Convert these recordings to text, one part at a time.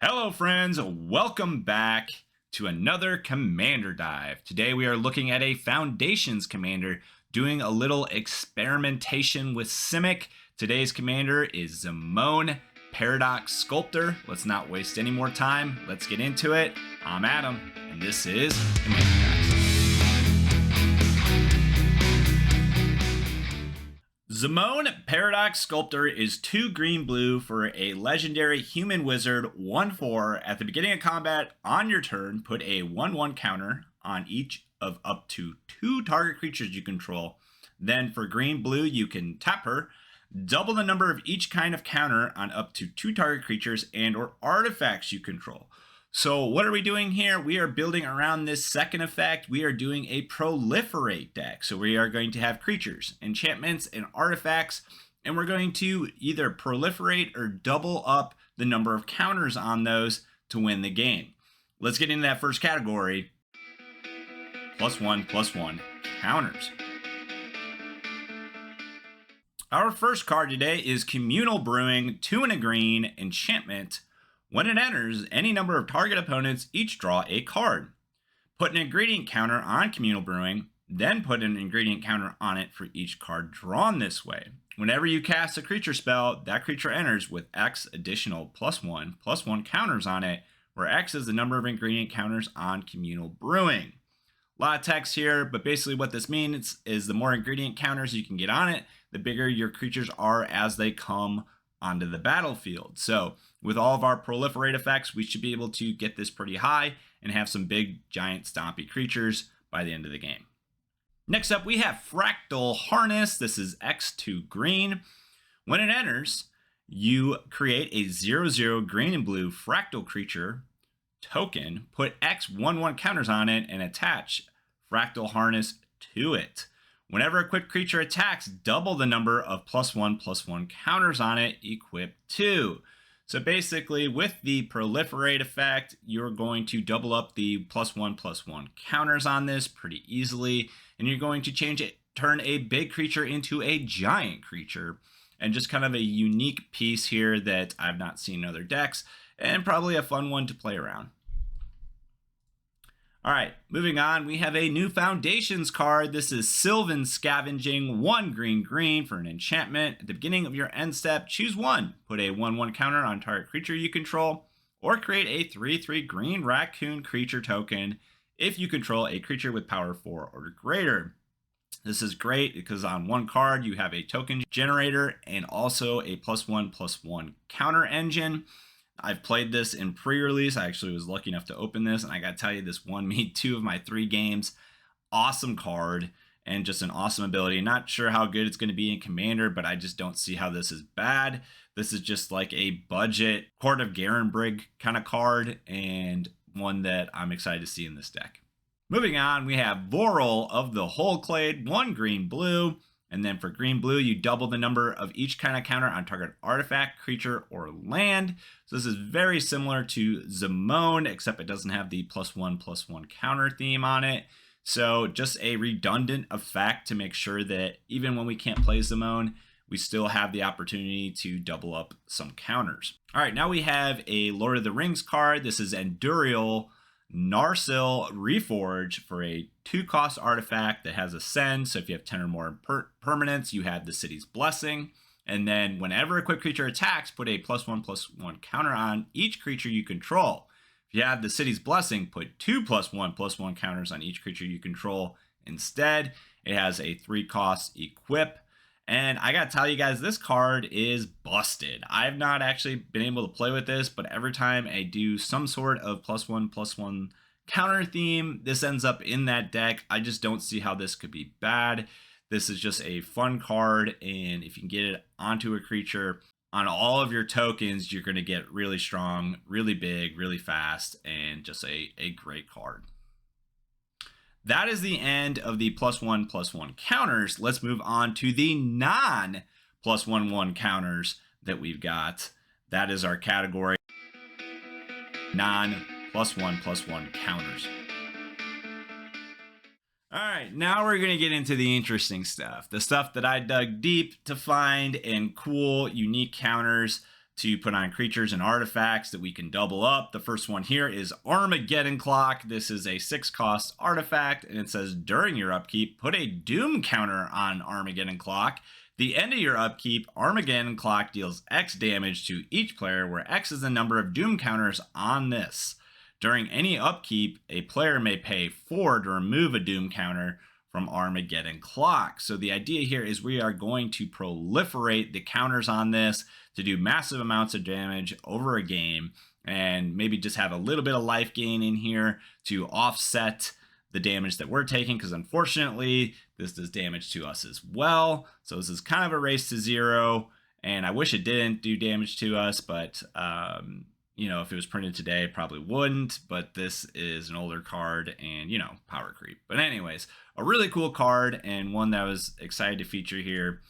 Hello friends, welcome back to another Commander Dive. Today we are looking at a Foundations Commander, doing a little experimentation with Simic. Today's Commander is Zimone, Paradox Sculptor. Let's not waste any more time, let's get into it. I'm Adam, and this is Commander Dive. Zimone Paradox Sculptor is 2 green-blue for a legendary human wizard 1/4. At the beginning of combat, on your turn, put a 1/1 counter on each of up to 2 target creatures you control. Then for green-blue, you can tap her, double the number of each kind of counter on up to 2 target creatures and or artifacts you control. So what are we doing here? We are building around this second effect. We are doing a proliferate deck. So we are going to have creatures, enchantments, and artifacts, and we're going to either proliferate or double up the number of counters on those to win the game. Let's get into that first category. +1/+1 counters. Our first card today is Communal Brewing, 2 and a green, enchantment. When it enters, any number of target opponents each draw a card. Put an ingredient counter on Communal Brewing, then put an ingredient counter on it for each card drawn this way. Whenever you cast a creature spell, that creature enters with X additional +1/+1 counters on it, where X is the number of ingredient counters on Communal Brewing. A lot of text here, but basically what this means is the more ingredient counters you can get on it, the bigger your creatures are as they come onto the battlefield. So with all of our proliferate effects, we should be able to get this pretty high and have some big giant stompy creatures by the end of the game. Next up, we have Fractal Harness. This is X2 green. When it enters, you create a 0/0 green and blue fractal creature token, put X 1/1 counters on it, and attach Fractal Harness to it. Whenever a equipped creature attacks, double the number of +1/+1 counters on it equipped to. So basically, with the proliferate effect, you're going to double up the +1/+1 counters on this pretty easily, and you're going to turn a big creature into a giant creature, and just kind of a unique piece here that I've not seen in other decks, and probably a fun one to play around. All right, moving on, we have a new Foundations card. This is Sylvan Scavenging, 1 green for an enchantment. At the beginning of your end step, choose 1. Put a 1/1 counter on target creature you control, or create a 3/3 green raccoon creature token if you control a creature with power 4 or greater. This is great because on one card you have a token generator and also a +1/+1 counter engine. I've played this in pre-release. I actually was lucky enough to open this, and I gotta tell you, this won me 2 of my 3 games. Awesome card, and just an awesome ability. Not sure how good it's going to be in Commander, but I just don't see how this is bad. This is just like a budget Court of Garenbrig kind of card, and one that I'm excited to see in this deck. Moving on, we have Voral of the Hullclade, 1 green-blue. And then for green-blue, you double the number of each kind of counter on target artifact, creature, or land. So this is very similar to Zimone, except it doesn't have the +1/+1 counter theme on it. So just a redundant effect to make sure that even when we can't play Zimone, we still have the opportunity to double up some counters. All right, now we have a Lord of the Rings card. This is Andúril Narsil Reforge for a 2-cost artifact that has Ascend. So if you have 10 or more permanents, you have the City's Blessing. And then whenever a equipped creature attacks, put a +1/+1 counter on each creature you control. If you have the City's Blessing, put 2 +1/+1 counters on each creature you control instead. It has a 3-cost equip. And I gotta tell you guys, this card is busted. I've not actually been able to play with this, but every time I do some sort of +1/+1 counter theme, this ends up in that deck. I just don't see how this could be bad. This is just a fun card, and if you can get it onto a creature, on all of your tokens, you're gonna get really strong, really big, really fast, and just a great card. That is the end of the +1/+1 counters. Let's move on to the non-+1/+1 counters that we've got. That is our category, non-+1/+1 counters. All right, now we're going to get into the interesting stuff. The stuff that I dug deep to find and cool, unique counters to put on creatures and artifacts that we can double up. The first one here is Armageddon Clock. This is a 6-cost artifact, and it says during your upkeep, put a Doom counter on Armageddon Clock. The end of your upkeep, Armageddon Clock deals X damage to each player, where X is the number of Doom counters on this. During any upkeep, a player may pay 4 to remove a Doom counter from Armageddon Clock. So the idea here is we are going to proliferate the counters on this to do massive amounts of damage over a game, and maybe just have a little bit of life gain in here to offset the damage that we're taking, because unfortunately this does damage to us as well. So this is kind of a race to zero, and I wish it didn't do damage to us, but you know, if it was printed today, it probably wouldn't. But this is an older card, and you know, power creep. But anyways, a really cool card, and one that I was excited to feature here.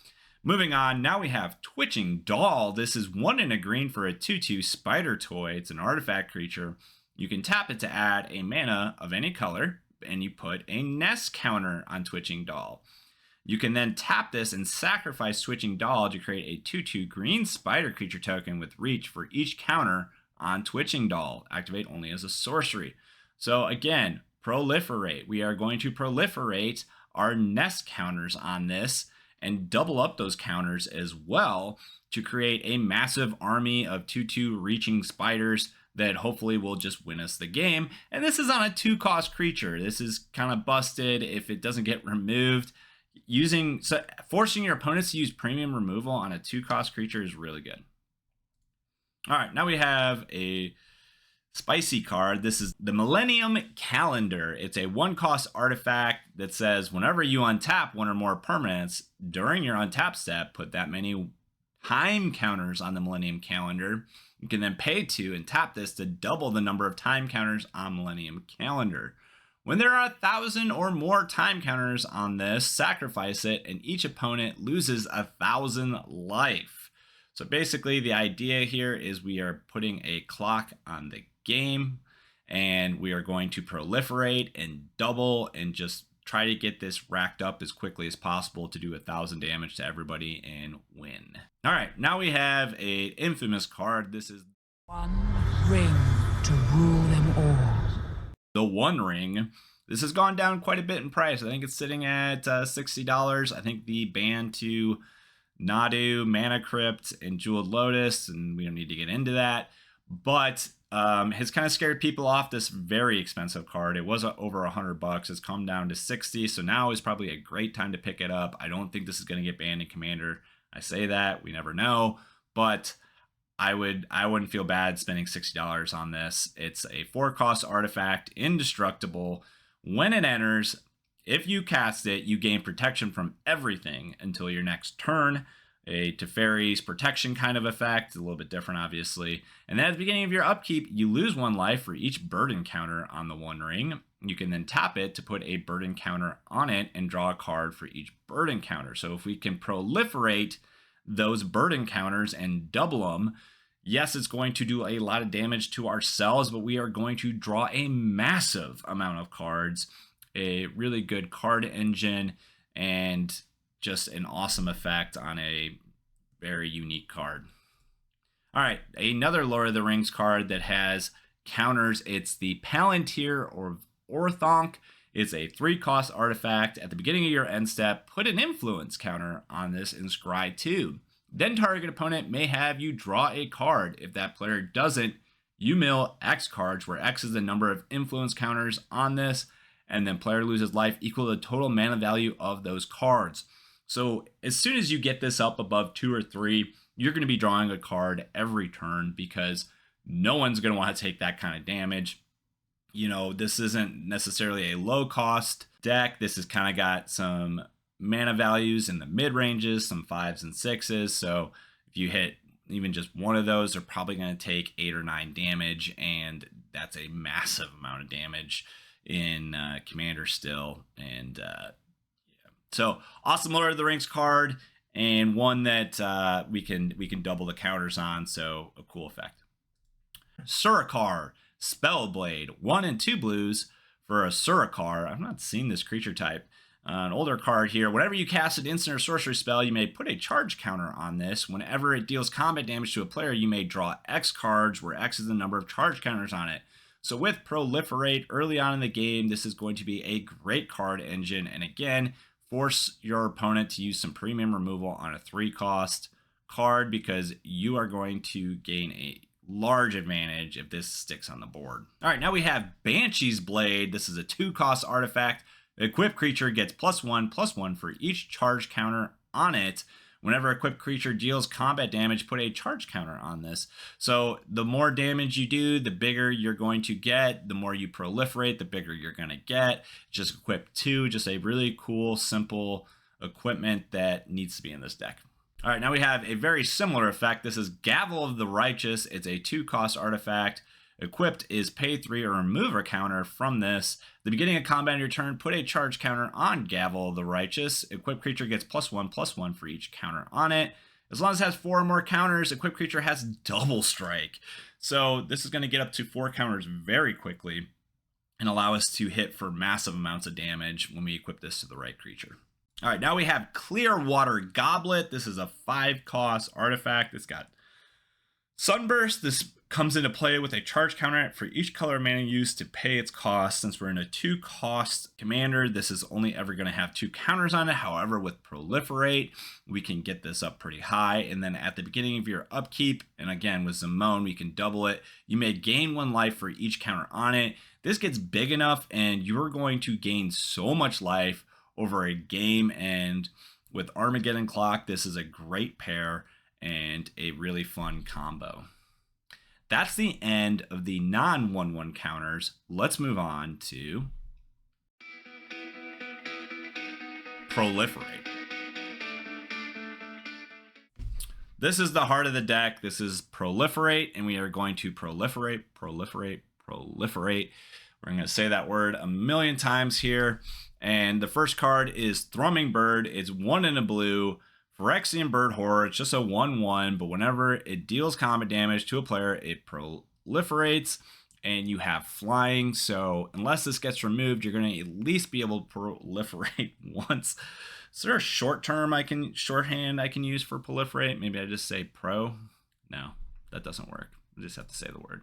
Moving on, now we have Twitching Doll. This is 1 and a green for a 2/2 spider toy. It's an artifact creature. You can tap it to add a mana of any color, and you put a nest counter on Twitching Doll. You can then tap this and sacrifice Twitching Doll to create a 2/2 green spider creature token with reach for each counter on Twitching Doll. Activate only as a sorcery. So again, proliferate. We are going to proliferate our nest counters on this and double up those counters as well to create a massive army of 2/2 reaching spiders that hopefully will just win us the game. And this is on a 2-cost creature. This is kind of busted if it doesn't get removed. Forcing your opponents to use premium removal on a 2-cost creature is really good. All right, now we have a spicy card. This is the Millennium Calendar. It's a 1-cost artifact that says whenever you untap 1 or more permanents during your untap step, put that many time counters on the Millennium Calendar. You can then pay 2 and tap this to double the number of time counters on Millennium Calendar. When there are 1,000 or more time counters on this, sacrifice it, and each opponent loses 1,000 life. So basically the idea here is we are putting a clock on the game, and we are going to proliferate and double and just try to get this racked up as quickly as possible to do 1,000 damage to everybody and win. All right, now we have a infamous card. This is One ring to rule them all. the One Ring. This has gone down quite a bit in price. I think it's sitting at $60. I think the ban to Nadu, Mana Crypt, and Jeweled Lotus, and we don't need to get into that, but has kind of scared people off this very expensive card. It was over $100. It's come down to 60, so now is probably a great time to pick it up. I don't think this is going to get banned in Commander. I say that, we never know, but I wouldn't feel bad spending $60 on this. It's a 4-cost artifact, indestructible. When it enters, if you cast it, you gain protection from everything until your next turn. A Teferi's protection kind of effect, a little bit different obviously. And then at the beginning of your upkeep, you lose 1 life for each burden counter on the One Ring. You can then tap it to put a burden counter on it and draw a card for each burden counter. So if we can proliferate those burden counters and double them, yes, it's going to do a lot of damage to ourselves, but we are going to draw a massive amount of cards. A really good card engine, and just an awesome effect on a very unique card. All right, another Lord of the Rings card that has counters. It's the Palantir or Orthonk. It's a 3-cost artifact. At the beginning of your end step, put an influence counter on this in Scry 2. Then target opponent may have you draw a card. If that player doesn't, you mill X cards, where X is the number of influence counters on this, and then player loses life equal to the total mana value of those cards. So as soon as you get this up above 2 or 3, you're going to be drawing a card every turn, because no one's going to want to take that kind of damage. You know, this isn't necessarily a low cost deck. This has kind of got some mana values in the mid ranges, some 5s and 6s. So if you hit even just one of those, they're probably going to take 8 or 9 damage, and that's a massive amount of damage in Commander still. And yeah. So awesome Lord of the Rings card, and one that we can double the counters on, so a cool effect. Surakar, Spellblade, 1 and 2 blues for a Surakar. I've not seen this creature type. An older card here. Whenever you cast an instant or sorcery spell, you may put a charge counter on this. Whenever it deals combat damage to a player, you may draw X cards, where X is the number of charge counters on it. So with Proliferate early on in the game, this is going to be a great card engine. And again, force your opponent to use some premium removal on a 3-cost card, because you are going to gain a large advantage if this sticks on the board. All right, now we have Banshee's Blade. This is a 2-cost artifact. The equipped creature gets +1/+1 for each charge counter on it. Whenever equipped creature deals combat damage, put a charge counter on this. So the more damage you do, the bigger you're going to get. The more you proliferate, the bigger you're going to get. Just equip 2, just a really cool, simple equipment that needs to be in this deck. All right, now we have a very similar effect. This is Gavel of the Righteous. It's a 2-cost artifact. Equipped is pay 3 or remove a counter from this. At the beginning of combat on your turn, put a charge counter on Gavel of the Righteous. Equipped creature gets +1/+1 for each counter on it. As long as it has 4 or more counters, equipped creature has double strike. So this is going to get up to 4 counters very quickly and allow us to hit for massive amounts of damage when we equip this to the right creature. All right, now we have Clearwater Goblet. This is a 5-cost artifact. It's got Sunburst. This comes into play with a charge counter for each color mana used to pay its cost. Since we're in a 2-cost commander, this is only ever going to have 2 counters on it. However, with Proliferate, we can get this up pretty high. And then at the beginning of your upkeep, and again with Zimone, we can double it. You may gain 1 life for each counter on it. This gets big enough and you're going to gain so much life over a game. And with Armageddon Clock, this is a great pair and a really fun combo. That's the end of the non-1/1 counters. Let's move on to Proliferate. This is the heart of the deck. This is Proliferate, and we are going to proliferate. We're going to say that word a million times here. And the first card is Thrumming Bird. It's 1 in a blue. Phyrexian Bird Horror. It's just a 1/1, but whenever it deals combat damage to a player, it proliferates, and you have flying. So unless this gets removed, you're going to at least be able to proliferate once. Is there a shorthand I can use for proliferate? Maybe I just say pro. No, that doesn't work. I just have to say the word.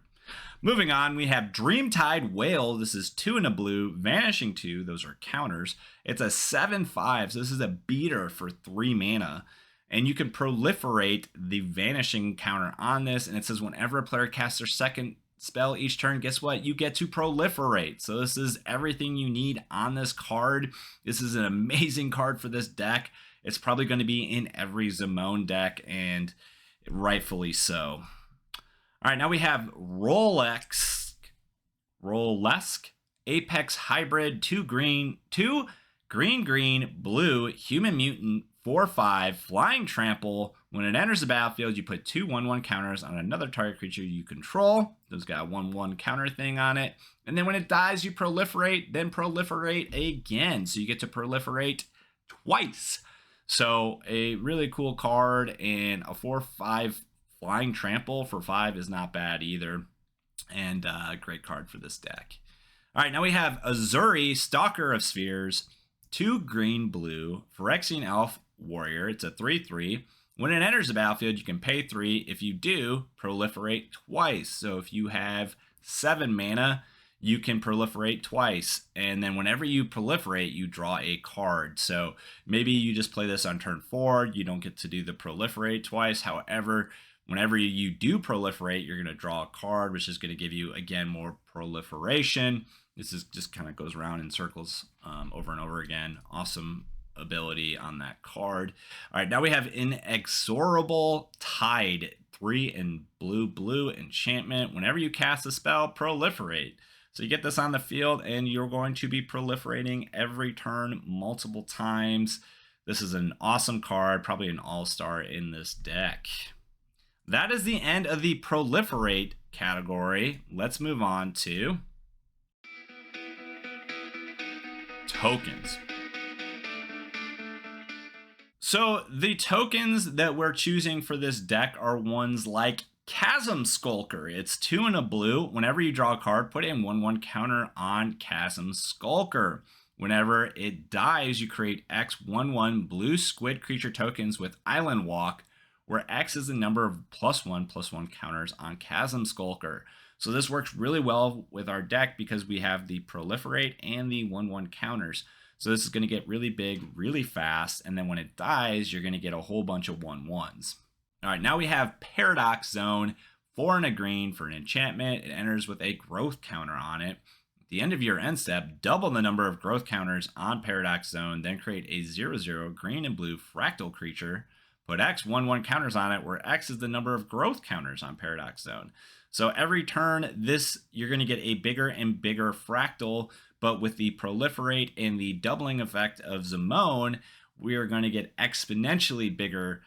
Moving on, we have Dreamtide Whale. This is 2 in a blue, Vanishing 2. Those are counters. It's a 7/5, so this is a beater for 3 mana. And you can proliferate the Vanishing counter on this. And it says whenever a player casts their second spell each turn, guess what? You get to proliferate. So this is everything you need on this card. This is an amazing card for this deck. It's probably going to be in every Zimone deck, and rightfully so. All right, now we have Rolesque Apex Hybrid, 2 green, blue, human mutant, 4/5, flying trample. When it enters the battlefield, you put 2 1/1 counters on another target creature you control. It's got a 1/1 counter thing on it. And then when it dies, you proliferate, then proliferate again. So you get to proliferate twice. So a really cool card, and a 4/5 flying trample for 5 is not bad either, and a great card for this deck. All right, now we have Azuri, Stalker of Spheres, 2 green, blue, Phyrexian Elf Warrior. It's a 3/3. When it enters the battlefield, you can pay 3. If you do, proliferate twice. So if you have 7 mana, you can proliferate twice. And then whenever you proliferate, you draw a card. So maybe you just play this on turn 4. You don't get to do the proliferate twice. However, whenever you do proliferate, you're going to draw a card, which is going to give you, again, more proliferation. This is just kind of goes around in circles over and over again. Awesome ability on that card. All right, now we have Inexorable Tide, 3 in blue enchantment. Whenever you cast a spell, proliferate. So you get this on the field, and you're going to be proliferating every turn multiple times. This is an awesome card, probably an all-star in this deck. That is the end of the Proliferate category. Let's move on to tokens. So the tokens that we're choosing for this deck are ones like Chasm Skulker. It's 2 in a blue. Whenever you draw a card, put a 1/1 counter on Chasm Skulker. Whenever it dies, you create X 1/1 blue squid creature tokens with Island Walk, where X is the number of +1/+1 counters on Chasm Skulker. So this works really well with our deck because we have the Proliferate and the 1/1 counters. So this is going to get really big, really fast, and then when it dies, you're going to get a whole bunch of 1/1s. All right, now we have Paradox Zone, 4 and a green for an enchantment. It enters with a growth counter on it. At the end of your end step, double the number of growth counters on Paradox Zone, then create a 0/0 green and blue fractal creature. Put X 1/1 counters on it, where X is the number of growth counters on Paradox Zone. So every turn, you're going to get a bigger and bigger fractal, but with the Proliferate and the doubling effect of Zimone, we are going to get exponentially bigger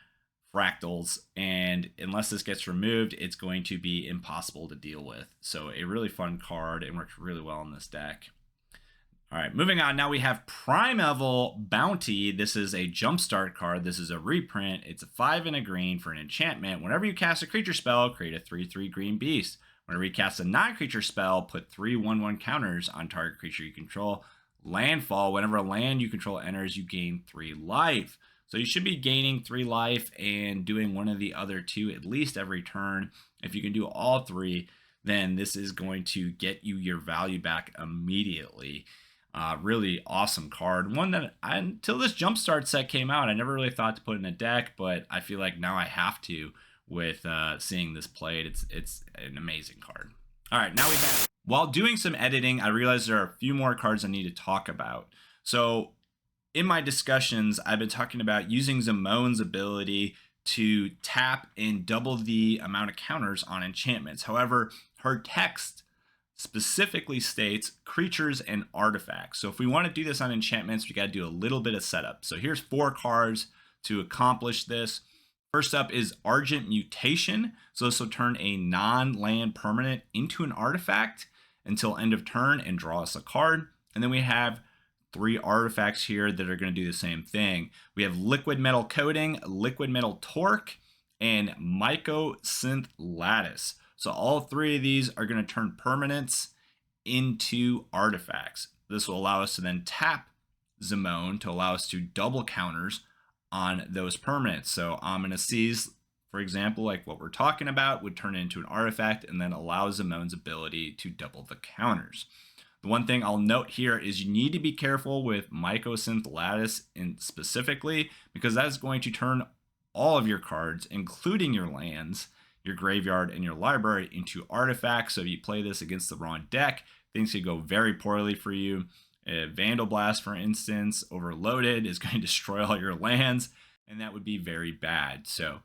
fractals, and unless this gets removed, it's going to be impossible to deal with. So a really fun card and works really well in this deck. All right, moving on. Now we have Primeval Bounty. This is a jumpstart card. This is a reprint. It's a 5 and a green for an enchantment. Whenever you cast a creature spell, create a 3/3 green beast. Whenever you cast a non-creature spell, put 3 1/1 counters on target creature you control. Landfall. Whenever a land you control enters, you gain 3 life. So you should be gaining 3 life and doing one of the other two at least every turn. If you can do all 3, then this is going to get you your value back immediately. Really awesome card. One that until this Jumpstart set came out, I never really thought to put in a deck, but I feel like now I have to with seeing this played. It's an amazing card. All right, now we have, while doing some editing, I realized there are a few more cards I need to talk about. So in my discussions, I've been talking about using Zimone's ability to tap and double the amount of counters on enchantments. However, her text specifically states creatures and artifacts. So if we want to do this on enchantments, we got to do a little bit of setup. So here's 4 cards to accomplish this. First up is Argent Mutation. So this will turn a non-land permanent into an artifact until end of turn and draw us a card. And then we have 3 artifacts here that are going to do the same thing. We have Liquid Metal Coating, Liquid Metal Torque, and Mycosynth Lattice. So all 3 of these are going to turn permanents into artifacts. This will allow us to then tap Zimone to allow us to double counters on those permanents. So Ominous Seas, for example, like what we're talking about, would turn it into an artifact and then allow Zimone's ability to double the counters. The one thing I'll note here is you need to be careful with Mycosynth Lattice specifically, because that is going to turn all of your cards, including your lands, your graveyard, and your library, into artifacts. So if you play this against the wrong deck, things could go very poorly for you. Vandal Blast, for instance, overloaded, is going to destroy all your lands, and that would be very bad. So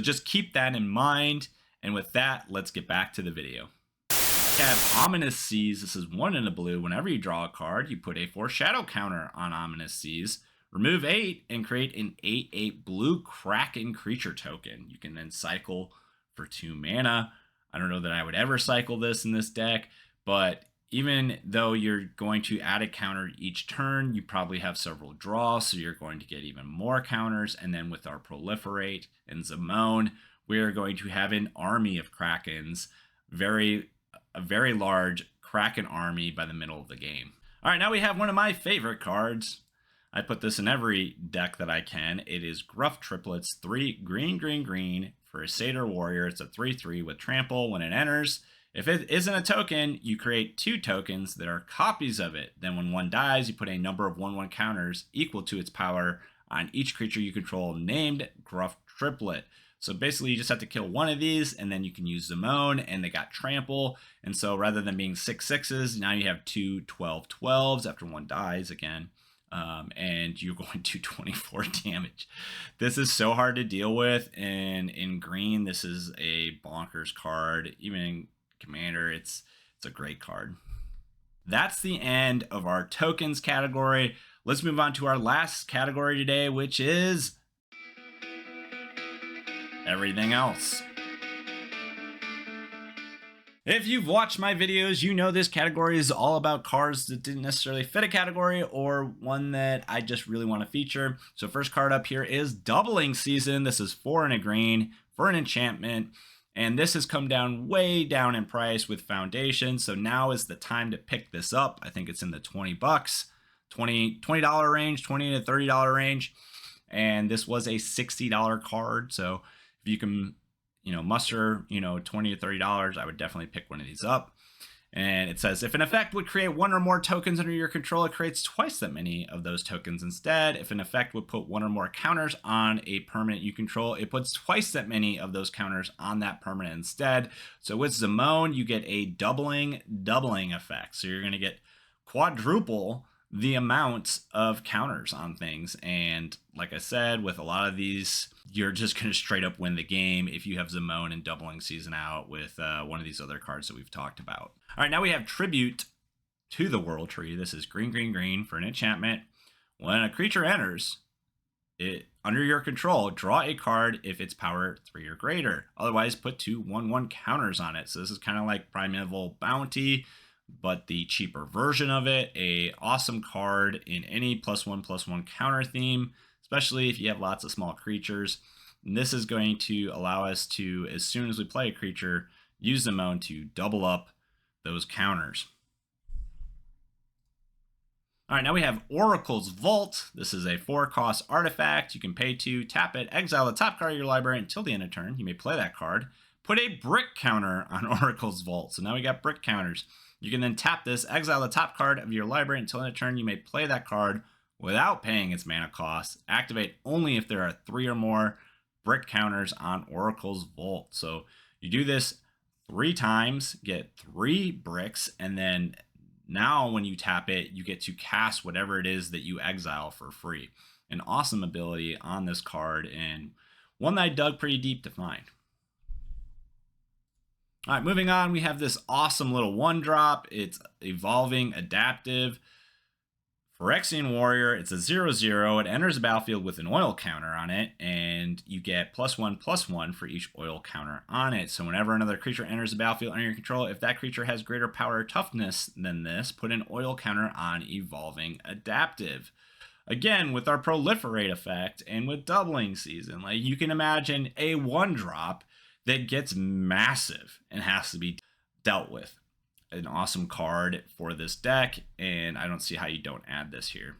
just keep that in mind. And with that, let's get back to the video. We have Ominous Seas. This is 1 in a blue. Whenever you draw a card, you put a Foreshadow counter on Ominous Seas. Remove 8 and create an 8/8 blue Kraken creature token. You can then cycle for 2 mana. I don't know that I would ever cycle this in this deck, but even though you're going to add a counter each turn, you probably have several draws, so you're going to get even more counters. And then with our Proliferate and Zimone, we are going to have an army of Krakens, a very large Kraken army by the middle of the game. All right, now we have one of my favorite cards. I put this in every deck that I can. It is Gruff Triplets, 3 green, green, green for a Satyr Warrior. It's a 3/3 with Trample. When it enters, if it isn't a token, you create 2 tokens that are copies of it. Then when one dies, you put a number of 1/1 counters equal to its power on each creature you control named Gruff Triplet. So basically, you just have to kill one of these, and then you can use Zimone, and they got Trample. And so rather than being 6/6s, now you have 2 12/12s after one dies again. And you're going to 24 damage. This is so hard to deal with, and in green, this is a bonkers card. Even in Commander, it's a great card. That's the end of our tokens category. Let's move on to our last category today, which is everything else. If you've watched my videos, you know this category is all about cards that didn't necessarily fit a category or one that I just really want to feature. So first card up here is Doubling Season. This is 4 and a green for an enchantment. And this has come down way down in price with Foundation. So now is the time to pick this up. I think it's in the $20. $20 range, $20 to $30 range. And this was a $60 card. So if you can, muster, $20 to $30, I would definitely pick one of these up. And it says, if an effect would create one or more tokens under your control, it creates twice that many of those tokens instead. If an effect would put one or more counters on a permanent you control, it puts twice that many of those counters on that permanent instead. So with Zimone, you get a doubling effect. So you're going to get quadruple the amount of counters on things. And like I said, with a lot of these, you're just going to straight up win the game if you have Zimone and doubling season out with one of these other cards that we've talked about. All right, now we have Tribute to the World Tree. This is green for an enchantment. When a creature enters it under your control, draw a card if its power 3 or greater. Otherwise, put 2 1/1 counters on it. So this is kind of like Primeval Bounty, but the cheaper version of it. A awesome card in any +1/+1 counter theme, especially if you have lots of small creatures. And this is going to allow us to, as soon as we play a creature, use Zimone to double up those counters. All right, now we have Oracle's Vault. This is a 4-cost artifact. You can pay 2, tap it, exile the top card of your library until the end of turn. You may play that card. Put a brick counter on Oracle's Vault. So now we got brick counters. You can then tap this, exile the top card of your library until end of turn. You may play that card without paying its mana cost. Activate only if there are 3 or more brick counters on Oracle's Vault. So you do this 3 times, get 3 bricks, and then now when you tap it, you get to cast whatever it is that you exile for free. An awesome ability on this card, and one that I dug pretty deep to find. All right, moving on, we have this awesome little 1-drop. It's evolving, adaptive. Phyrexian Warrior, it's a 0/0. It enters the battlefield with an oil counter on it, and you get +1/+1 for each oil counter on it. So whenever another creature enters the battlefield under your control, if that creature has greater power or toughness than this, put an oil counter on Evolving Adaptive. Again, with our Proliferate effect and with doubling season, like you can imagine a 1-drop that gets massive and has to be dealt with. An awesome card for this deck, and I don't see how you don't add this here.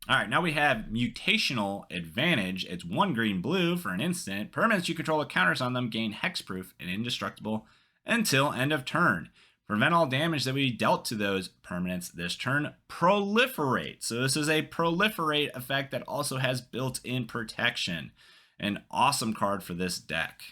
All right, now we have Mutational Advantage. It's 1 green-blue for an instant. Permanents you control with counters on them gain hexproof and indestructible until end of turn. Prevent all damage that we dealt to those permanents this turn. Proliferate. So this is a Proliferate effect that also has built-in protection. An awesome card for this deck.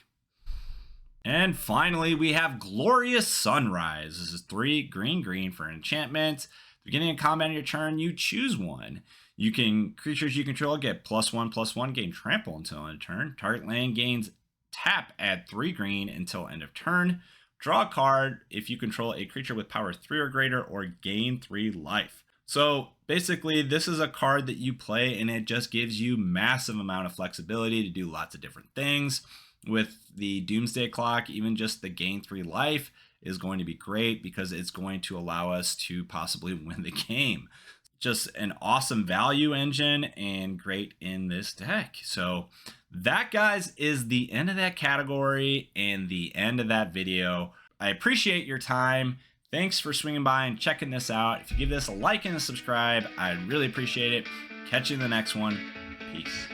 And finally, we have Glorious Sunrise. This is 3 green for an enchantment. Beginning of combat on your turn, you choose one. Creatures you control get +1/+1, gain trample until end of turn. Target land gains tap, add 3 green until end of turn. Draw a card if you control a creature with power 3 or greater, or gain 3 life. So basically, this is a card that you play and it just gives you massive amount of flexibility to do lots of different things. With the Doomsday Clock, even just the gain 3 life is going to be great because it's going to allow us to possibly win the game. Just an awesome value engine and great in this deck. So that, guys, is the end of that category and the end of that video. I appreciate your time. Thanks for swinging by and checking this out. If you give this a like and a subscribe, I'd really appreciate it. Catch you in the next one. Peace.